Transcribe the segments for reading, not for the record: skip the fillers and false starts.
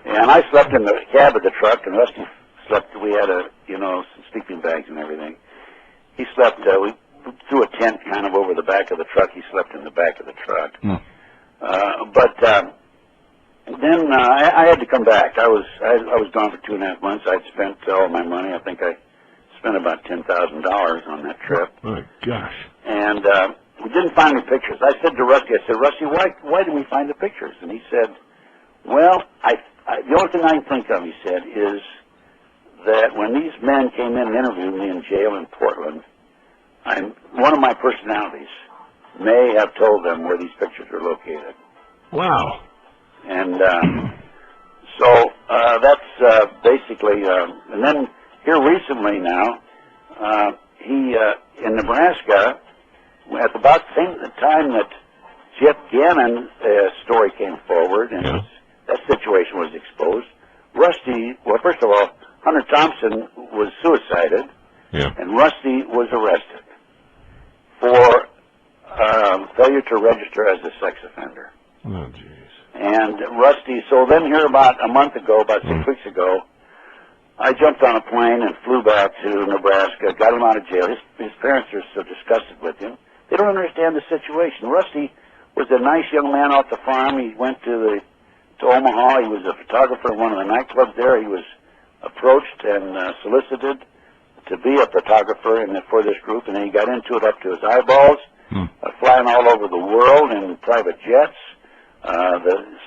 And I slept in the cab of the truck, and Rusty slept. We had some sleeping bags and everything. He slept. We threw a tent kind of over the back of the truck. He slept in the back of the truck. Then I had to come back. I was gone for 2.5 months. I'd spent all my money. I think I spent about $10,000 on that trip. Oh my gosh! And we didn't find any pictures. I said to Rusty, Rusty, why didn't we find the pictures? And he said, well, the only thing I can think of, he said, is that when these men came in and interviewed me in jail in Portland, one of my personalities may have told them where these pictures were located. Wow. And so that's basically, and then here recently now, he, in Nebraska, at about the same time that Jeff Gannon's story came forward and that situation was exposed, Rusty, well, first of all, Hunter Thompson was suicided, and Rusty was arrested for failure to register as a sex offender. Oh, jeez. And Rusty, so then here about a month ago, about 6 weeks ago, I jumped on a plane and flew back to Nebraska, got him out of jail. His parents are so disgusted with him. They don't understand the situation. Rusty was a nice young man off the farm. He went to Omaha. He was a photographer in one of the nightclubs there. He was approached and solicited to be a photographer for this group, and then he got into it up to his eyeballs, flying all over the world in private jets,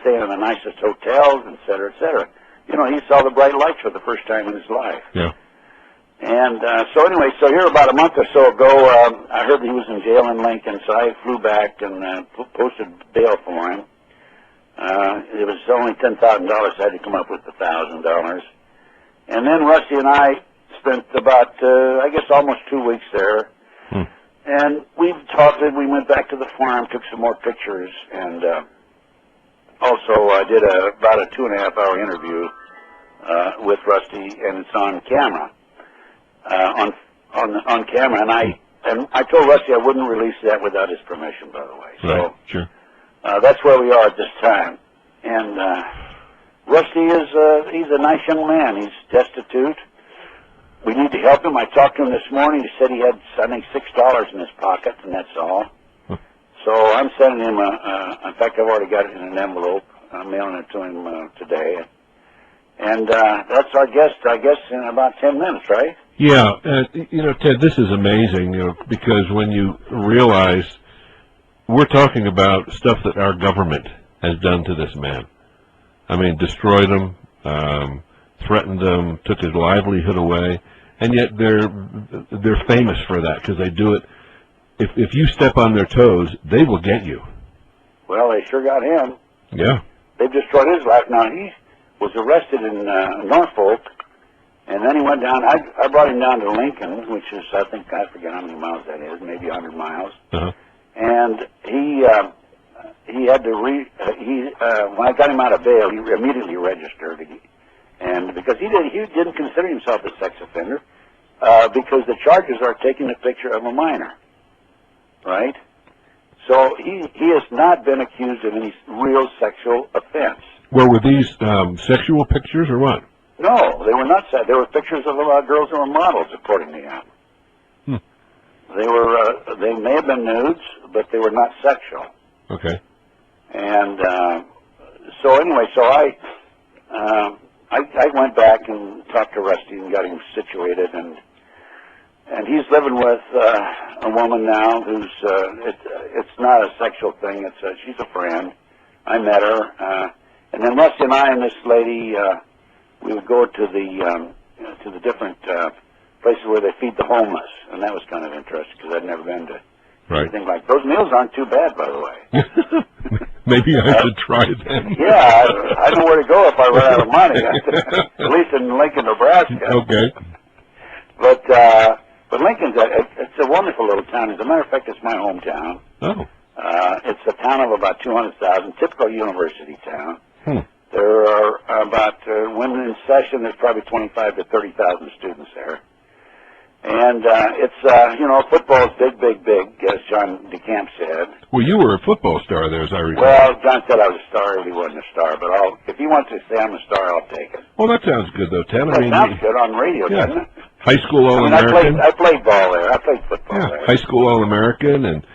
staying in the nicest hotels, et cetera, et cetera. You know, he saw the bright lights for the first time in his life. Yeah. And so anyway, so here about a month or so ago, I heard that he was in jail in Lincoln, so I flew back and posted bail for him. It was only $10,000, so I had to come up with $1,000. And then Rusty and I spent about, I guess, almost 2 weeks there. And we talked, we went back to the farm, took some more pictures, and also I did about a 2.5-hour interview with Rusty, and it's on camera. On camera, and I told Rusty I wouldn't release that without his permission, by the way. So sure. That's where we are at this time. And Rusty he's a nice young man. He's destitute. We need to help him. I talked to him this morning. He said he had, I think, $6 in his pocket, and that's all. So I'm sending him in fact, I've already got it in an envelope. I'm mailing it to him today. And that's our guest, I guess, in about 10 minutes, right? Yeah. Ted, this is amazing, because when you realize we're talking about stuff that our government has done to this man. I mean, destroyed him, threatened him, took his livelihood away, and yet they're famous for that because they do it. If you step on their toes, they will get you. Well, they sure got him. Yeah. They've destroyed his life. Now, he was arrested in Norfolk, and then he went down. I brought him down to Lincoln, which is, I forget how many miles that is, maybe 100 miles. And he had to when I got him out of bail, he immediately registered, and because he didn't consider himself a sex offender, because the charges are taking a picture of a minor, right? So he has not been accused of any real sexual offense. Well, were these sexual pictures or what? No, they were not. They were pictures of girls who were models, according to him. They may have been nudes, but they were not sexual. Okay. And so anyway, so I went back and talked to Rusty and got him situated, and he's living with a woman now who's it's not a sexual thing. She's a friend. I met her, and then Rusty and I and this lady, we would go to the different places where they feed the homeless, and that was kind of interesting because I'd never been to anything like those. Meals aren't too bad, by the way. Maybe I should try them. Yeah, I know where to go if I run out of money. At least in Lincoln, Nebraska. Okay. But Lincoln's it's a wonderful little town. As a matter of fact, it's my hometown. Oh. It's a town of about 200,000, typical university town. There are about when in session, there's probably 25 to 30,000 students there. And football is big, big, big, as John DeCamp said. Well, you were a football star there, as I recall. Well, John said I was a star, but he wasn't a star. But if he wants to say I'm a star, I'll take it. Well, that sounds good, though, Ted. That sounds good on radio, doesn't it? High school All-American. I played ball there. I played football there. High school All-American, and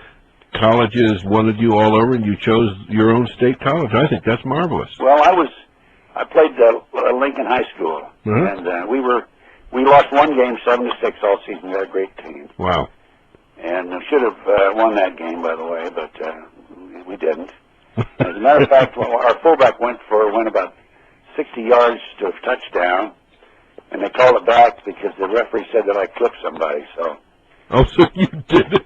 colleges wanted you all over, and you chose your own state college. I think that's marvelous. Well, I played Lincoln High School, and we lost one game 7-6 all season. We had a great team. Wow. And we should have won that game, by the way, but we didn't. As a matter of fact, our fullback went about 60 yards to a touchdown, and they called it back because the referee said that I clipped somebody. So. Oh, so you did it.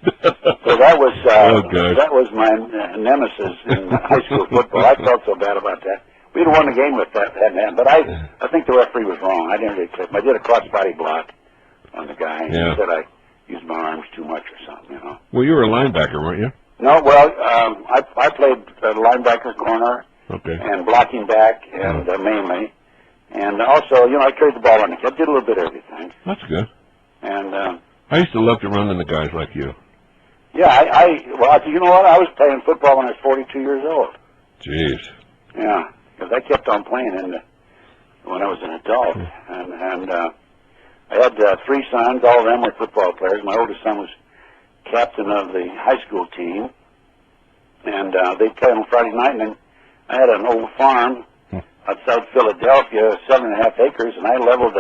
So that was my nemesis in high school football. I felt so bad about that. We'd have won the game with that, but I think the referee was wrong. I didn't really clip him. I did a cross-body block on the guy, and he said I used my arms too much or something, Well, you were a linebacker, weren't you? No, well, I played linebacker, corner, and blocking back, and mainly. And also, I carried the ball on the kid. I did a little bit of everything. That's good. And I used to love to run into guys like you. Yeah, you know what? I was playing football when I was 42 years old. Jeez. Yeah, because I kept on playing when I was an adult. And I had 3 sons. All of them were football players. My oldest son was captain of the high school team. And they played on Friday night. And then I had an old farm outside Philadelphia, 7.5 acres, and I leveled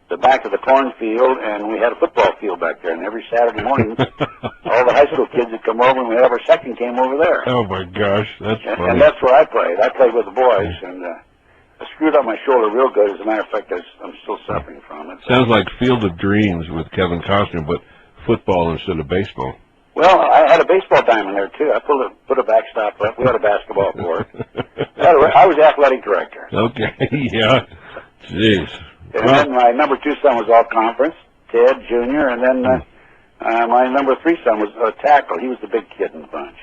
the back of the cornfield, and we had a football field back there. And every Saturday morning, all the high school kids would come over, and we'd have our second game over there. Oh, my gosh, that's funny. And that's where I played. I played with the boys, and I screwed up my shoulder real good. As a matter of fact, I'm still suffering from it. Sounds like Field of Dreams with Kevin Costner, but football instead of baseball. Well, I had a baseball diamond there, too. I put a backstop up. We had a basketball court. I was athletic director. Okay, yeah. Jeez. And then my number 2 son was all conference, Ted Jr., and then my number 3 son was a tackle. He was the big kid in the bunch.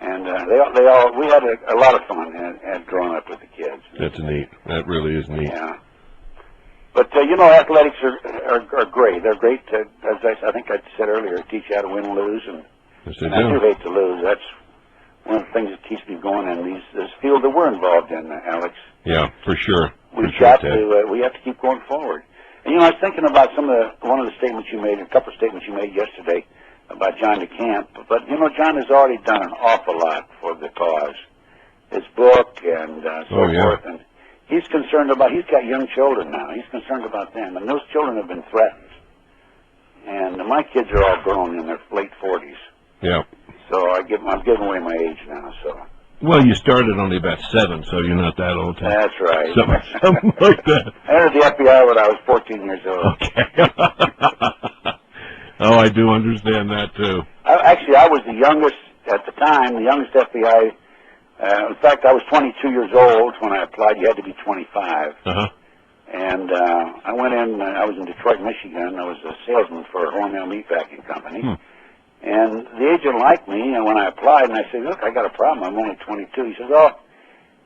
And we had a lot of fun and growing up with the kids. That's neat. That really is neat. Yeah. But, athletics are great. They're great to, as I think I said earlier, teach you how to win and lose. And I do hate to lose. That's one of the things that keeps me going in this field that we're involved in, Alex. Yeah, for sure. We have to keep going forward. And, I was thinking about one of the statements you made, a couple of statements you made yesterday about John DeCamp. But, John has already done an awful lot for the cause. His book and forth. And he's got young children now. He's concerned about them. And those children have been threatened. And my kids are all grown in their late 40s. Yeah. So I'm giving away my age now, so. Well, you started only about 7, so you're not that old. That's right. Something like that. I entered the FBI when I was 14 years old. Okay. Oh, I do understand that, too. I was the youngest at the time, the youngest FBI. In fact, I was 22 years old when I applied. You had to be 25. Uh-huh. And I went in, I was in Detroit, Michigan. I was a salesman for a Hormel meatpacking company. And the agent liked me, and when I applied, and I said, look, I got a problem. I'm only 22.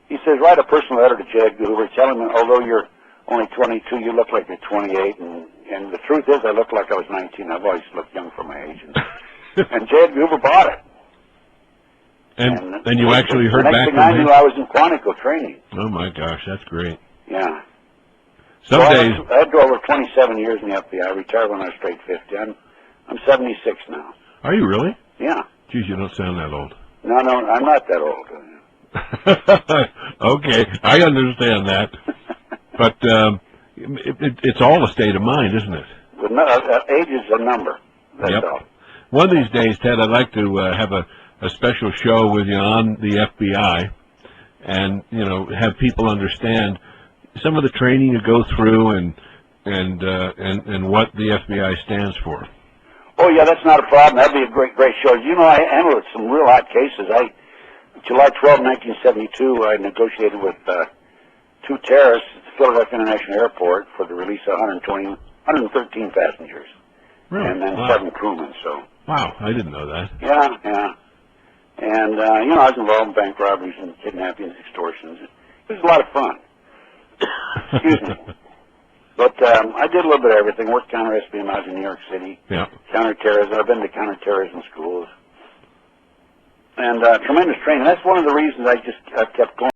He says, write a personal letter to Jed Hoover, tell him, although you're only 22, you look like you're 28. And the truth is, I look like I was 19. I've always looked young for my age. And Jed Hoover bought it. And you actually heard back from him? The next thing I knew, I was in Quantico training. Oh, my gosh, that's great. Yeah. Some days... I drove over 27 years in the FBI. I retired when I was straight 50. I'm 76 now. Are you really? Yeah. Geez, you don't sound that old. No, I'm not that old. Okay, I understand that. But it's all a state of mind, isn't it? Age is a number. That's all. One of these days, Ted, I'd like to have a special show with you on the FBI and, have people understand some of the training you go through and what the FBI stands for. Oh, yeah, that's not a problem. That'd be a great show. I handled some real hot cases. July 12, 1972, I negotiated with 2 terrorists at the Philadelphia International Airport for the release of 113 passengers. Really? And then 7 crewmen, so. Wow, I didn't know that. Yeah. And, I was involved in bank robberies and kidnappings, extortions. It was a lot of fun. Excuse me. But I did a little bit of everything. Worked counter-espionage in New York City. Yeah. Counterterrorism. I've been to counterterrorism schools. And tremendous training. That's one of the reasons I kept going.